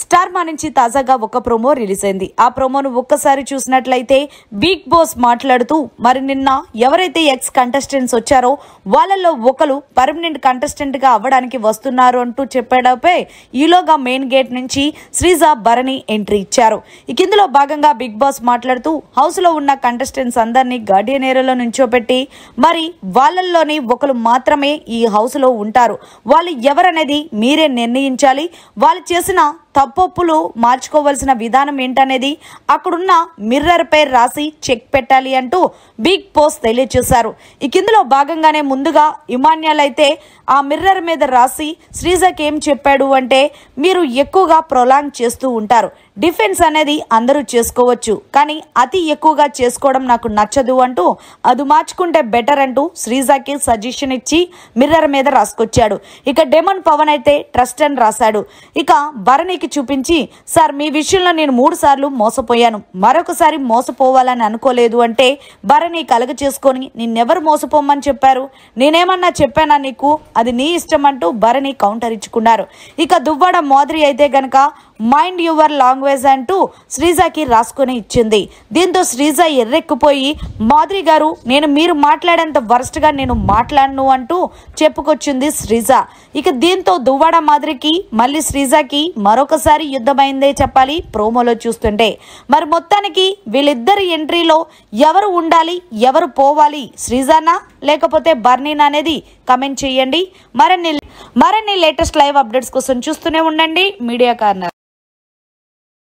Star మా నుంచి తాజాగా ఒక ప్రోమో రిలీజ్ అయింది. ఆ ప్రోమోను ఒక్కసారి చూసినట్లయితే బిగ్ బాస్ మాట్లాడుతూ మరి నిన్న ఎవరైతే ఎక్స్ కంటెస్టెంట్స్ వచ్చారో వాళ్ళల్లో ఒకరు పర్మనెంట్ కంటెస్టెంట్ గా అవ్వడానికి వస్తున్నారు అంటూ చెప్పేటపై ఈలోగా మెయిన్ గేట్ నుంచి శ్రీజ భరణి ఎంట్రీ ఇచ్చారు. ఇక ఇందులో భాగంగా బిగ్ బాస్ మాట్లాడుతూ హౌస్ లో ఉన్న కంటెస్టెంట్స్ అందరినీ గార్డియన్ ఏరియాలో నుంచోబెట్టి మరి వాళ్ళల్లోని ఒకరు మాత్రమే ఈ హౌస్ లో ఉంటారు. వాళ్ళు ఎవరనేది మీరే నిర్ణయించాలి. వాళ్ళు చేసిన తప్పొప్పులు మార్చుకోవాల్సిన విధానం ఏంటనేది అక్కడున్న మిర్రర్ పై రాసి చెక్ పెట్టాలి అంటూ బిగ్ బాస్ తెలియజేశారు. ఇక ఇందులో భాగంగానే ముందుగా ఇమాన్యుల్ అయితే ఆ మిర్రర్ మీద రాసి శ్రీజకి ఏం చెప్పాడు అంటే మీరు ఎక్కువగా ప్రొలాంగ్ చేస్తూ ఉంటారు, డిఫెన్స్ అనేది అందరూ చేసుకోవచ్చు కానీ అతి ఎక్కువగా చేసుకోవడం నాకు నచ్చదు అంటూ అది మార్చుకుంటే బెటర్ అంటూ శ్రీజకి సజెషన్ ఇచ్చి మిర్రర్ మీద రాసుకొచ్చాడు. ఇక డెమన్ పవన్ అయితే ట్రస్ట్ అని రాశాడు. ఇక భరణికి చూపించి సార్ మీ విషయంలో నేను 3 సార్లు మోసపోయాను, మరొకసారి మోసపోవాలని అనుకోలేదు అంటే భరణి కలగ చేసుకొని నిన్నెవరు మోసపోమని చెప్పారు, నేనేమన్నా చెప్పానా నీకు, అది నీ ఇష్టం అంటూ భరణి కౌంటర్ ఇచ్చుకున్నారు. ఇక దువ్వాడ మాధురి అయితే గనక మైండ్ యువర్ లాంగ్వేజ్ అంటూ శ్రీజకి రాసుకొని ఇచ్చింది. దీంతో శ్రీజ ఎర్రెక్కిపోయి మాధురి గారు నేను మీరు మాట్లాడేంత వరస్ట్ గా నేను మాట్లాడను అంటూ చెప్పుకొచ్చింది శ్రీజ. ఇక దీంతో దువ్వాడ మాధురికి మళ్ళీ శ్రీజకి మరొకసారి యుద్ధమైందే చెప్పాలి ప్రోమోలో చూస్తుంటే. మరి మొత్తానికి వీళ్ళిద్దరి ఎంట్రీలో ఎవరు ఉండాలి ఎవరు పోవాలి, శ్రీజానా లేకపోతే భరణినా అనేది కమెంట్ చేయండి. మరిన్ని లేటెస్ట్ లైవ్ అప్డేట్స్ కోసం చూస్తూనే ఉండండి మీడియా కార్నర్.